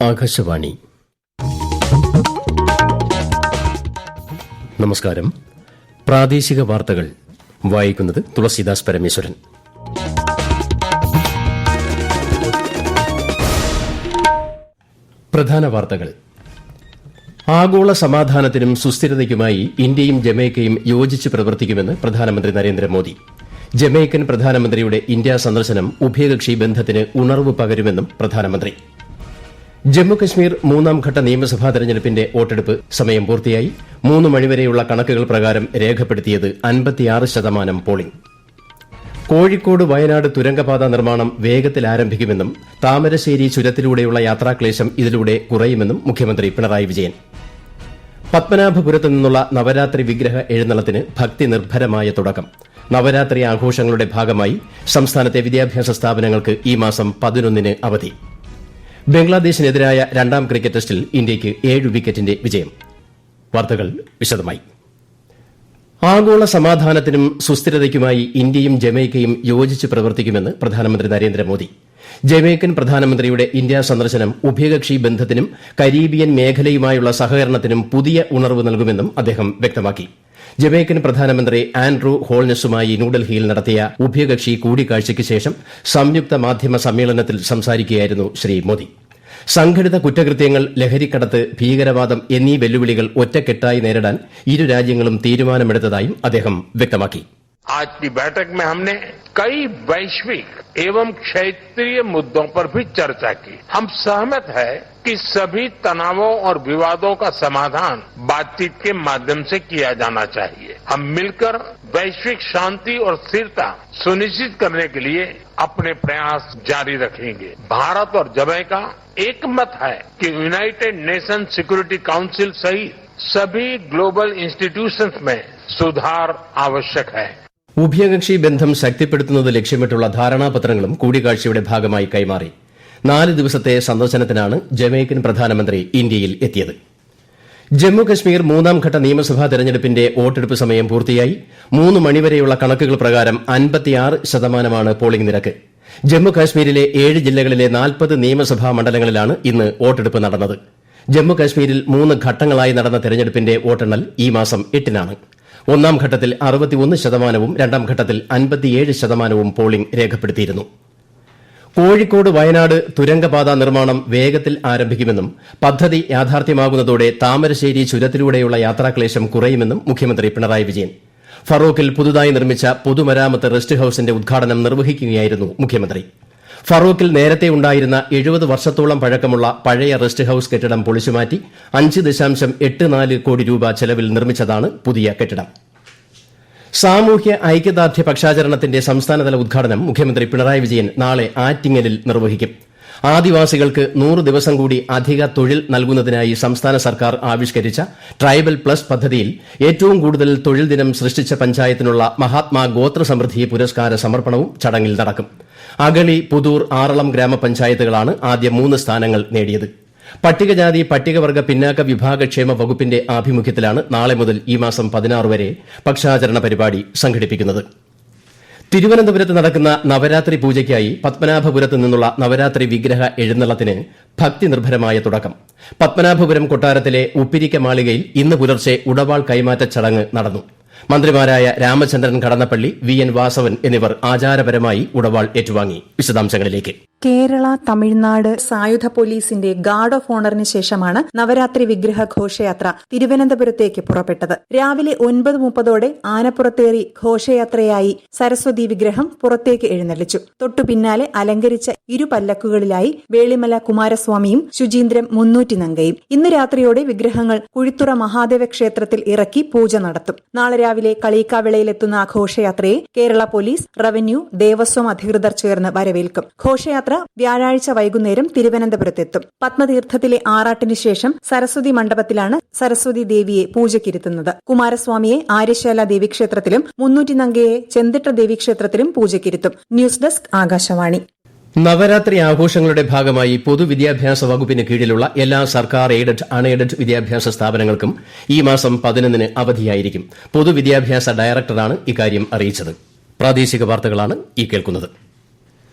ആകാശവാണി. നമസ്കാരം. പ്രാദേശിക വാർത്തകൾ വായിക്കുന്നത് തുളസീദാസ് പരമേശ്വരൻ. പ്രധാന വാർത്തകൾ. ആഗോള സമാധാനത്തിനും സുസ്ഥിരതയ്ക്കുമായി ഇന്ത്യയും ജമൈക്കയും യോജിച്ച് പ്രവർത്തിക്കുമെന്ന് പ്രധാനമന്ത്രി നരേന്ദ്രമോദി. ജമൈക്കൻ പ്രധാനമന്ത്രിയുടെ ഇന്ത്യാ സന്ദർശനം ഉഭയകക്ഷി ബന്ധത്തിന് ഉണർവ് പകരുമെന്നും പ്രധാനമന്ത്രി. ജമ്മുകശ്മീർ മൂന്നാംഘട്ട നിയമസഭാ തെരഞ്ഞെടുപ്പിന്റെ വോട്ടെടുപ്പ് സമയം പൂർത്തിയായി. 3 മണിവരെയുള്ള കണക്കുകൾ പ്രകാരം രേഖപ്പെടുത്തിയത് 56% പോളിംഗ്. കോഴിക്കോട് വയനാട് തുരങ്കപാത നിർമ്മാണം വേഗത്തിൽ ആരംഭിക്കുമെന്നും താമരശ്ശേരി ചുരത്തിലൂടെയുള്ള യാത്രാക്ലേശം ഇതിലൂടെ കുറയുമെന്നും മുഖ്യമന്ത്രി പിണറായി വിജയൻ. പത്മനാഭപുരത്തു നിന്നുള്ള നവരാത്രി വിഗ്രഹ എഴുന്നള്ളത്തിന് ഭക്തി നിർഭരമായ തുടക്കം. നവരാത്രി ആഘോഷങ്ങളുടെ ഭാഗമായി സംസ്ഥാനത്തെ വിദ്യാഭ്യാസ സ്ഥാപനങ്ങൾക്ക് ഈ മാസം 11 അവധി. ബംഗ്ലാദേശിനെതിരായ 2ാം ക്രിക്കറ്റ് ടെസ്റ്റിൽ ഇന്ത്യയ്ക്ക് 7 വിക്കറ്റിന്റെ വിജയം. വാർത്തകൾ വിശദമായി. ആഗോള സമാധാനത്തിനും സുസ്ഥിരതയ്ക്കുമായി ഇന്ത്യയും ജമൈക്കയും യോജിച്ച് പ്രവർത്തിക്കുമെന്ന് പ്രധാനമന്ത്രി നരേന്ദ്രമോദി. ജമൈക്കൻ പ്രധാനമന്ത്രിയുടെ ഇന്ത്യാ സന്ദർശനം ഉഭയകക്ഷി ബന്ധത്തിനും കരീബിയൻ മേഖലയുമായുള്ള സഹകരണത്തിനും പുതിയ ഉണർവ് നൽകുമെന്നും അദ്ദേഹം വ്യക്തമാക്കി. ജമൈക്കൻ പ്രധാനമന്ത്രി ആൻഡ്രൂ ഹോൾനസുമായി ന്യൂഡൽഹിയിൽ നടത്തിയ ഉഭയകക്ഷി കൂടിക്കാഴ്ചയ്ക്ക് ശേഷം സംയുക്ത മാധ്യമ സമ്മേളനത്തിൽ സംസാരിക്കുകയായിരുന്നു ശ്രീ മോദി. സംഘടിത കുറ്റകൃത്യങ്ങൾ, ലഹരിക്കടത്ത്, ഭീകരവാദം എന്നീ വെല്ലുവിളികൾ ഒറ്റക്കെട്ടായി നേരിടാൻ ഇരു രാജ്യങ്ങളും തീരുമാനമെടുത്തതായും അദ്ദേഹം വ്യക്തമാക്കി. आज की बैठक में हमने कई वैश्विक एवं क्षेत्रीय मुद्दों पर भी चर्चा की. हम सहमत हैं कि सभी तनावों और विवादों का समाधान बातचीत के माध्यम से किया जाना चाहिए. हम मिलकर वैश्विक शांति और स्थिरता सुनिश्चित करने के लिए अपने प्रयास जारी रखेंगे. भारत और जमैका एकमत है कि यूनाइटेड नेशन सिक्योरिटी काउंसिल सहित सभी ग्लोबल इंस्टीट्यूशंस में सुधार आवश्यक है. ഉഭയകക്ഷി ബന്ധം ശക്തിപ്പെടുത്തുന്നത് ലക്ഷ്യമിട്ടുള്ള ധാരണാപത്രങ്ങളും കൂടിക്കാഴ്ചയുടെ ഭാഗമായി കൈമാറി. 4 ദിവസത്തെ സന്ദർശനത്തിനാണ് ജമൈക്കൻ പ്രധാനമന്ത്രി ഇന്ത്യയിൽ എത്തിയത്. ജമ്മുകശ്മീർ മൂന്നാംഘട്ട നിയമസഭാ തെരഞ്ഞെടുപ്പിന്റെ വോട്ടെടുപ്പ് സമയം പൂർത്തിയായി. 3 മണിവരെയുള്ള കണക്കുകൾ പ്രകാരം 56% പോളിംഗ് നിരക്ക്. ജമ്മുകാശ്മീരിലെ 7 ജില്ലകളിലെ 40 നിയമസഭാ മണ്ഡലങ്ങളിലാണ് ഇന്ന് വോട്ടെടുപ്പ് നടന്നത്. ജമ്മുകാശ്മീരിൽ 3 ഘട്ടങ്ങളായി നടന്ന തെരഞ്ഞെടുപ്പിന്റെ വോട്ടെണ്ണൽ ഈ മാസം 8-നാണ്. 1ാം ഘട്ടത്തിൽ 61%, 2ാം ഘട്ടത്തിൽ 57% പോളിംഗ് രേഖപ്പെടുത്തിയിരുന്നു. കോഴിക്കോട് വയനാട് തുരങ്കപാത നിർമ്മാണം വേഗത്തിൽ ആരംഭിക്കുമെന്നും പദ്ധതി യാഥാർത്ഥ്യമാകുന്നതോടെ താമരശ്ശേരി ചുരത്തിലൂടെയുള്ള യാത്രാക്ലേശം കുറയുമെന്നും മുഖ്യമന്ത്രി പിണറായി വിജയൻ. ഫറോക്കിൽ പുതുതായി നിർമ്മിച്ച പൊതുമരാമത്ത് റെസ്റ്റ് ഹൌസിന്റെ ഉദ്ഘാടനം നിർവഹിക്കുകയായിരുന്നു മുഖ്യമന്ത്രി. ഫറോക്കിൽ നേരത്തെ ഉണ്ടായിരുന്ന 70 വർഷത്തോളം പഴക്കമുള്ള പഴയ റെസ്റ്റ് ഹൌസ് കെട്ടിടം പൊളിച്ചുമാറ്റി 5.84 കോടി രൂപ ചെലവിൽ നിർമ്മിച്ചതാണ് പുതിയ കെട്ടിടം. സാമൂഹ്യ ഐക്യദാർഢ്യ പക്ഷാചരണത്തിന്റെ സംസ്ഥാനതല ഉദ്ഘാടനം മുഖ്യമന്ത്രി പിണറായി വിജയൻ നാളെ ആറ്റിങ്ങലിൽ നിർവഹിക്കും. ആദിവാസികൾക്ക് 100 ദിവസം കൂടി അധിക തൊഴിൽ നൽകുന്നതിനായി സംസ്ഥാന സർക്കാർ ആവിഷ്കരിച്ച ട്രൈബൽ പ്ലസ് പദ്ധതിയിൽ ഏറ്റവും കൂടുതൽ തൊഴിൽ ദിനം സൃഷ്ടിച്ച പഞ്ചായത്തിനുള്ള മഹാത്മാ ഗോത്ര സമൃദ്ധി പുരസ്കാര സമർപ്പണവും ചടങ്ങിൽ നടക്കും. അഗളി, പുതൂർ, ആറളം ഗ്രാമപഞ്ചായത്തുകളാണ് ആദ്യ 3 സ്ഥാനങ്ങൾ നേടിയത്. പട്ടികജാതി പട്ടികവർഗ പിന്നാക്ക വിഭാഗക്ഷേമ വകുപ്പിന്റെ ആഭിമുഖ്യത്തിലാണ് നാളെ മുതൽ ഈ മാസം 16 വരെ പക്ഷാചരണ പരിപാടി സംഘടിപ്പിക്കുന്നത്. തിരുവനന്തപുരത്ത് നടക്കുന്ന നവരാത്രി പൂജയ്ക്കായി പത്മനാഭപുരത്ത് നിന്നുള്ള നവരാത്രി വിഗ്രഹ എഴുന്നള്ളത്തിന് ഭക്തി നിർഭരമായ തുടക്കം. പത്മനാഭപുരം കൊട്ടാരത്തിലെ ഉപ്പിരിക്ക മാളികയിൽ ഇന്ന് പുലർച്ചെ ഉടവാൾ കൈമാറ്റ ചടങ്ങ് നടന്നു. മന്ത്രിമാരായ രാമചന്ദ്രൻ കടന്നപ്പള്ളി, VN വാസവൻ എന്നിവർ ആചാരപരമായി ഉടവാൾ ഏറ്റുവാങ്ങി. വിശദാംശങ്ങളിലേക്ക്. കേരള, തമിഴ്നാട് സായുധ പോലീസിന്റെ ഗാർഡ് ഓഫ് ഓണറിന് ശേഷമാണ് നവരാത്രി വിഗ്രഹ ഘോഷയാത്ര തിരുവനന്തപുരത്തേക്ക് പുറപ്പെട്ടത്. രാവിലെ 9:30 ആനപ്പുറത്തേറി ഘോഷയാത്രയായി സരസ്വതി വിഗ്രഹം പുറത്തേക്ക് എഴുന്നള്ളിച്ചു. തൊട്ടു പിന്നാലെ അലങ്കരിച്ച 2 പല്ലക്കുകളിലായി വേളിമല കുമാരസ്വാമിയും ശുചീന്ദ്രം മുന്നൂറ്റി നങ്കയും. ഇന്ന് രാത്രിയോടെ വിഗ്രഹങ്ങൾ കുഴിത്തുറ മഹാദേവ ക്ഷേത്രത്തിൽ ഇറക്കി പൂജ നടത്തും. നാളെ രാവിലെ കളിയിക്കാവിളയിലെത്തുന്ന ഘോഷയാത്രയെ കേരള പോലീസ്, റവന്യൂ, ദേവസ്വം അധികൃതർ ചേർന്ന് വരവേൽക്കും. ഘോഷയാത്ര വ്യാഴാഴ്ച വൈകുന്നേരം തിരുവനന്തപുരത്തെത്തും. പത്മതീർത്ഥത്തിലെ ആറാട്ടിന് ശേഷം സരസ്വതി മണ്ഡപത്തിലാണ് സരസ്വതി ദേവിയെ പൂജയ്ക്കിരുത്തുന്നത്. കുമാരസ്വാമിയെ ആര്യശാല ദേവീക്ഷേത്രത്തിലും മുന്നൂറ്റി നങ്കയെ ചെന്തിട്ട ദേവീക്ഷേത്രത്തിലും പൂജയ്ക്കിരുത്തും. News desk, Akashvani. നവരാത്രി ആഘോഷങ്ങളുടെ ഭാഗമായി പൊതുവിദ്യാഭ്യാസ വകുപ്പിന് കീഴിലുള്ള എല്ലാ സർക്കാർ എയ്ഡഡ്, അൺഎയ്ഡഡ് വിദ്യാഭ്യാസ സ്ഥാപനങ്ങൾക്കും ഈ മാസം 11 അവധിയായിരിക്കും. പൊതുവിദ്യാഭ്യാസ ഡയറക്ടറാണ് ഇക്കാര്യം അറിയിച്ചത്. പ്രാദേശിക വാർത്തകളാണ് ഈ കേൾക്കുന്നത്.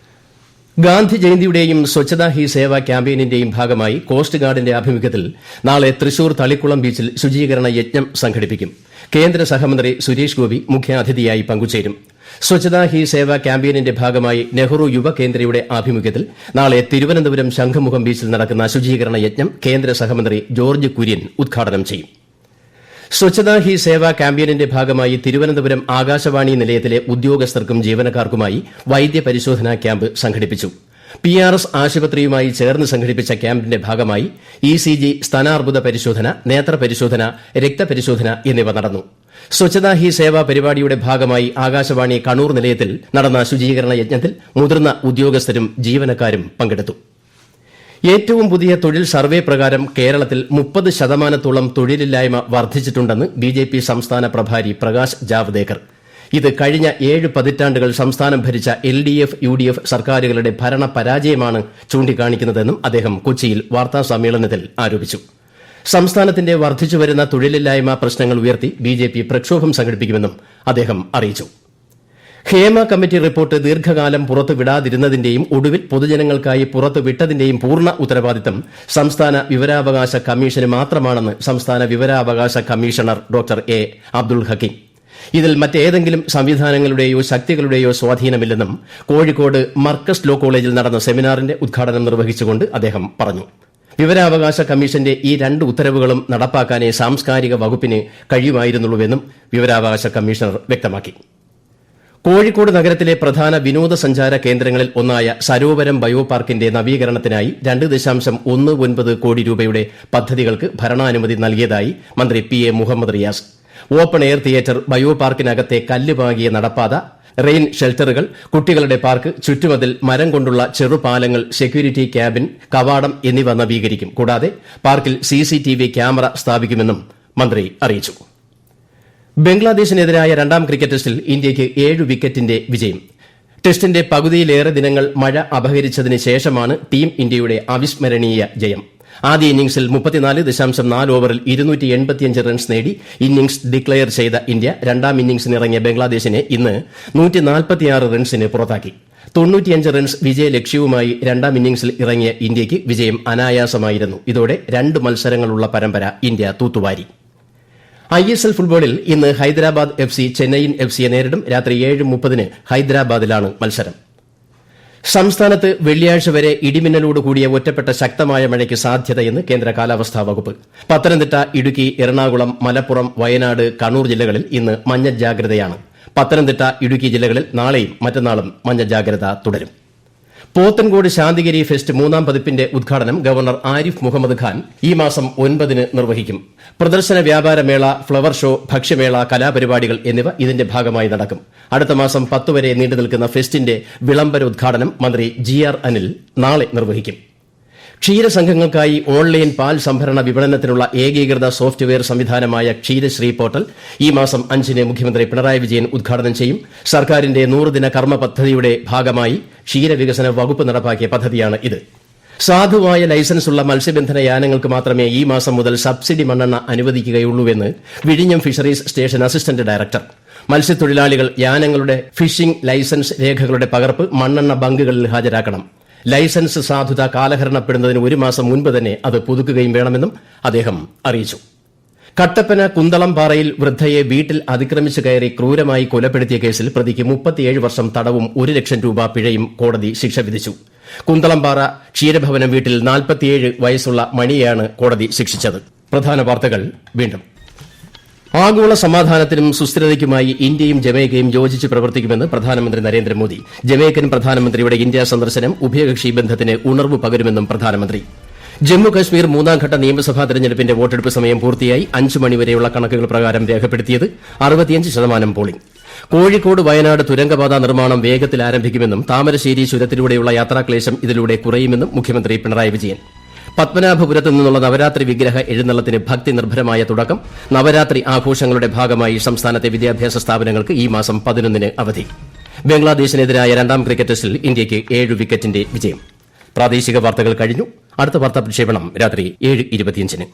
ഗാന്ധി ജയന്തിയുടെയും സ്വച്ഛതാ ഹി സേവ ക്യാമ്പയിനിന്റെയും ഭാഗമായി കോസ്റ്റ് ഗാർഡിന്റെ ആഭിമുഖ്യത്തിൽ നാളെ തൃശൂർ തളിക്കുളം ബീച്ചിൽ ശുചീകരണ യജ്ഞം സംഘടിപ്പിക്കും. കേന്ദ്ര സഹമന്ത്രി സുരേഷ് ഗോപി മുഖ്യാതിഥിയായി പങ്കുചേരും. സ്വച്ഛതാ ഹി സേവ ക്യാമ്പയിനിന്റെ ഭാഗമായി നെഹ്റു യുവ കേന്ദ്രയുടെ ആഭിമുഖ്യത്തിൽ നാളെ തിരുവനന്തപുരം ശംഖുമുഖം ബീച്ചിൽ നടക്കുന്ന ശുചീകരണ യജ്ഞം കേന്ദ്ര സഹമന്ത്രി ജോർജ് കുര്യൻ ഉദ്ഘാടനം ചെയ്യും. സ്വച്ഛതാ ഹി സേവ ക്യാമ്പയിനിന്റെ ഭാഗമായി തിരുവനന്തപുരം ആകാശവാണി നിലയത്തിലെ ഉദ്യോഗസ്ഥർക്കും ജീവനക്കാർക്കുമായി വൈദ്യപരിശോധനാ ക്യാമ്പ് സംഘടിപ്പിച്ചു. PRS ആശുപത്രിയുമായി ചേർന്ന് സംഘടിപ്പിച്ച ക്യാമ്പിന്റെ ഭാഗമായി ECG, സ്തനാർബുദ പരിശോധന, നേത്രപരിശോധന, രക്തപരിശോധന എന്നിവ നടന്നു. സ്വച്ഛതാ ഹി സേവ പരിപാടിയുടെ ഭാഗമായി ആകാശവാണി കണ്ണൂർ നിലയത്തിൽ നടന്ന ശുചീകരണ യജ്ഞത്തിൽ മുതിർന്ന ഉദ്യോഗസ്ഥരും ജീവനക്കാരും പങ്കെടുത്തു. ഏറ്റവും പുതിയ തൊഴിൽ സർവേ പ്രകാരം കേരളത്തിൽ 30% തൊഴിലില്ലായ്മ വർദ്ധിച്ചിട്ടുണ്ടെന്ന് BJP സംസ്ഥാന പ്രഭാരി പ്രകാശ് ജാവ്ദേക്കർ. ഇത് കഴിഞ്ഞ 7 പതിറ്റാണ്ടുകൾ സംസ്ഥാനം ഭരിച്ച LDF, UDF സർക്കാരുകളുടെ ഭരണ പരാജയമാണ് ചൂണ്ടിക്കാണിക്കുന്നതെന്നും അദ്ദേഹം കൊച്ചിയിൽ വാർത്താസമ്മേളനത്തിൽ ആരോപിച്ചു. സംസ്ഥാനത്തിന്റെ വർദ്ധിച്ചുവരുന്ന തൊഴിലില്ലായ്മ പ്രശ്നങ്ങൾ ഉയർത്തി BJP പ്രക്ഷോഭം സംഘടിപ്പിക്കുമെന്നും അദ്ദേഹം അറിയിച്ചു. ഹേമ കമ്മിറ്റി റിപ്പോർട്ട് ദീർഘകാലം പുറത്തുവിടാതിരുന്നതിന്റെയും ഒടുവിൽ പൊതുജനങ്ങൾക്കായി പുറത്തുവിട്ടതിന്റെയും പൂർണ്ണ ഉത്തരവാദിത്തം സംസ്ഥാന വിവരാവകാശ കമ്മീഷന് മാത്രമാണെന്ന് സംസ്ഥാന വിവരാവകാശ commissioner doctor A. Abdul Hakeem. ഇതിൽ മറ്റേതെങ്കിലും സംവിധാനങ്ങളുടെയോ ശക്തികളുടെയോ സ്വാധീനമില്ലെന്നും കോഴിക്കോട് മർക്കസ് ലോ കോളേജിൽ നടന്ന സെമിനാറിന്റെ ഉദ്ഘാടനം നിർവഹിച്ചുകൊണ്ട് അദ്ദേഹം പറഞ്ഞു. വിവരാവകാശ കമ്മീഷന്റെ ഈ 2 ഉത്തരവുകളും നടപ്പാക്കാനേ സാംസ്കാരിക വകുപ്പിന് കഴിയുമായിരുന്നുള്ളൂവെന്നും വിവരാവകാശ കമ്മീഷണർ വ്യക്തമാക്കി. കോഴിക്കോട് നഗരത്തിലെ പ്രധാന വിനോദസഞ്ചാര കേന്ദ്രങ്ങളിൽ ഒന്നായ സരോവരം ബയോ പാർക്കിന്റെ നവീകരണത്തിനായി 2.19 കോടി രൂപയുടെ പദ്ധതികൾക്ക് ഭരണാനുമതി നൽകിയതായി മന്ത്രി PA Muhammad Riyas. Open air theatre, bio പാർക്കിനകത്തെ കല്ലുപാകിയ നടപ്പാത, റെയിൻ ഷെൽട്ടറുകൾ, കുട്ടികളുടെ പാർക്ക്, ചുറ്റുമതിൽ, മരം കൊണ്ടുള്ള ചെറുപാലങ്ങൾ, സെക്യൂരിറ്റി ക്യാബിൻ, കവാടം എന്നിവ നവീകരിക്കും. കൂടാതെ പാർക്കിൽ CCTV ക്യാമറ സ്ഥാപിക്കുമെന്നും മന്ത്രി അറിയിച്ചു. ബംഗ്ലാദേശിനെതിരായ 2ാം ക്രിക്കറ്റ് ടെസ്റ്റിൽ ഇന്ത്യയ്ക്ക് 7 വിക്കറ്റിന്റെ വിജയം. ടെസ്റ്റിന്റെ പകുതിയിലേറെ ദിനങ്ങൾ മഴ അപഹരിച്ചതിന് ശേഷമാണ് ടീം ഇന്ത്യയുടെ അവിസ്മരണീയ ജയം. ആദ്യ ഇന്നിംഗ്സിൽ 34.4 ഓവറിൽ 285 റൺസ് നേടി ഇന്നിംഗ്സ് ഡിക്ലയർ ചെയ്ത ഇന്ത്യ 2ാം ഇന്നിംഗ്സിനിറങ്ങിയ ബംഗ്ലാദേശിനെ ഇന്ന് 146 റൺസിന് പുറത്താക്കി. 95 റൺസ് വിജയലക്ഷ്യവുമായി 2ാം ഇന്നിംഗ്സിൽ ഇറങ്ങിയ ഇന്ത്യയ്ക്ക് വിജയം അനായാസമായിരുന്നു. ഇതോടെ 2 മത്സരങ്ങളുള്ള പരമ്പര ഇന്ത്യ തൂത്തുവാരി. ISL ഫുട്ബോളിൽ ഇന്ന് ഹൈദരാബാദ് FC ചെന്നൈയിൻ FCയെ നേരിടും. രാത്രി 7:30 ഹൈദരാബാദിലാണ് മത്സരം. സംസ്ഥാനത്ത് വെള്ളിയാഴ്ച വരെ ഇടിമിന്നലോട് കൂടിയ ഒറ്റപ്പെട്ട ശക്തമായ മഴയ്ക്ക് സാധ്യതയെന്ന് കേന്ദ്ര കാലാവസ്ഥാ വകുപ്പ്. പത്തനംതിട്ട, ഇടുക്കി, എറണാകുളം, മലപ്പുറം, വയനാട്, കണ്ണൂർ ജില്ലകളിൽ ഇന്ന് മഞ്ഞ ജാഗ്രതയാണ്. പത്തനംതിട്ട, ഇടുക്കി ജില്ലകളിൽ നാളെയും മറ്റന്നാളും മഞ്ഞ ജാഗ്രത തുടരും. പോത്തൻകോട് ശാന്തിഗിരി ഫെസ്റ്റ് 3ാം പതിപ്പിന്റെ ഉദ്ഘാടനം ഗവർണർ ആരിഫ് മുഹമ്മദ് ഖാൻ ഈ മാസം 9 നിർവഹിക്കും. പ്രദർശന വ്യാപാര മേള, ഫ്ലവർ ഷോ, ഭക്ഷ്യമേള, കലാപരിപാടികൾ എന്നിവ ഇതിന്റെ ഭാഗമായി നടക്കും. അടുത്ത മാസം 10 വരെ നീണ്ടുനിൽക്കുന്ന ഫെസ്റ്റിന്റെ വിളംബര ഉദ്ഘാടനം മന്ത്രി GR അനിൽ നാളെ നിർവഹിക്കും. ക്ഷീരസംഘങ്ങൾക്കായി ഓൺലൈൻ പാൽ സംഭരണ വിപണനത്തിനുള്ള ഏകീകൃത സോഫ്റ്റ്വെയർ സംവിധാനമായ ക്ഷീരശ്രീ പോർട്ടൽ ഈ മാസം 5 മുഖ്യമന്ത്രി പിണറായി വിജയൻ ഉദ്ഘാടനം ചെയ്യും. സർക്കാരിന്റെ 100-ദിന കർമ്മ പദ്ധതിയുടെ ഭാഗമായി ക്ഷീരവികസന വകുപ്പ് നടപ്പാക്കിയ പദ്ധതിയാണ് ഇത്. സാധുവായ ലൈസൻസുള്ള മത്സ്യബന്ധന യാനങ്ങൾക്ക് മാത്രമേ ഈ മാസം മുതൽ സബ്സിഡി മണ്ണെണ്ണ അനുവദിക്കുകയുള്ളൂവെന്ന് വിഴിഞ്ഞം ഫിഷറീസ് സ്റ്റേഷൻ അസിസ്റ്റന്റ് ഡയറക്ടർ. മത്സ്യത്തൊഴിലാളികൾ യാനങ്ങളുടെ ഫിഷിംഗ് ലൈസൻസ് രേഖകളുടെ പകർപ്പ് മണ്ണെണ്ണ ബങ്കുകളിൽ ഹാജരാക്കണം. ലൈസൻസ് സാധുത കാലഹരണപ്പെടുന്നതിന് 1 മാസം മുൻപ് തന്നെ അത് പുതുക്കുകയും വേണമെന്നും അദ്ദേഹം അറിയിച്ചു. കട്ടപ്പന കുന്തളംപാറയിൽ വൃദ്ധയെ വീട്ടിൽ അതിക്രമിച്ചു കയറി ക്രൂരമായി കൊലപ്പെടുത്തിയ കേസിൽ പ്രതിക്ക് 37 വർഷം തടവും 1 ലക്ഷം രൂപ പിഴയും കോടതി ശിക്ഷ വിധിച്ചു. കുന്തളംപാറ ക്ഷീരഭവനം വീട്ടിൽ 47 വയസ്സുള്ള മണിയെയാണ് കോടതി ശിക്ഷിച്ചത്. പ്രധാന വാർത്തകൾ വീണ്ടും. ആഗോള സമാധാനത്തിനും സുസ്ഥിരതയ്ക്കുമായി ഇന്ത്യയും ജമൈക്കയും യോജിച്ച് പ്രവർത്തിക്കുമെന്ന് പ്രധാനമന്ത്രി നരേന്ദ്രമോദി. ജമൈക്കൻ പ്രധാനമന്ത്രിയുടെ ഇന്ത്യാ സന്ദർശനം ഉഭയകക്ഷി ബന്ധത്തിന് ഉണർവ് പകരുമെന്നും പ്രധാനമന്ത്രി. ജമ്മു കശ്മീർ 3ാം ഘട്ട നിയമസഭാ തെരഞ്ഞെടുപ്പിന്റെ വോട്ടെടുപ്പ് സമയം പൂർത്തിയായി. 5 മണിവരെയുള്ള കണക്കുകൾ പ്രകാരം രേഖപ്പെടുത്തിയത് 65% പോളിംഗ്. കോഴിക്കോട് വയനാട് തുരങ്കപാത നിർമ്മാണം വേഗത്തിൽ ആരംഭിക്കുമെന്നും താമരശ്ശേരി ചുരത്തിലൂടെയുള്ള യാത്രാക്ലേശം ഇതിലൂടെ കുറയുമെന്നും മുഖ്യമന്ത്രി പിണറായി വിജയൻ. പത്മനാഭപുരത്തു നിന്നുള്ള നവരാത്രി വിഗ്രഹ എഴുന്നള്ളത്തിന് ഭക്തി നിർഭരമായ തുടക്കം. നവരാത്രി ആഘോഷങ്ങളുടെ ഭാഗമായി സംസ്ഥാനത്തെ വിദ്യാഭ്യാസ സ്ഥാപനങ്ങൾക്ക് ഈ മാസം 11 അവധി. ബംഗ്ലാദേശിനെതിരായ 2ാം ക്രിക്കറ്റ് ടെസ്റ്റിൽ ഇന്ത്യയ്ക്ക് 7 വിക്കറ്റിന്റെ വിജയം. പ്രാദേശിക വാർത്തകൾ കഴിഞ്ഞു. അടുത്ത വാർത്താ പ്രക്ഷേപണം രാത്രി 7:25.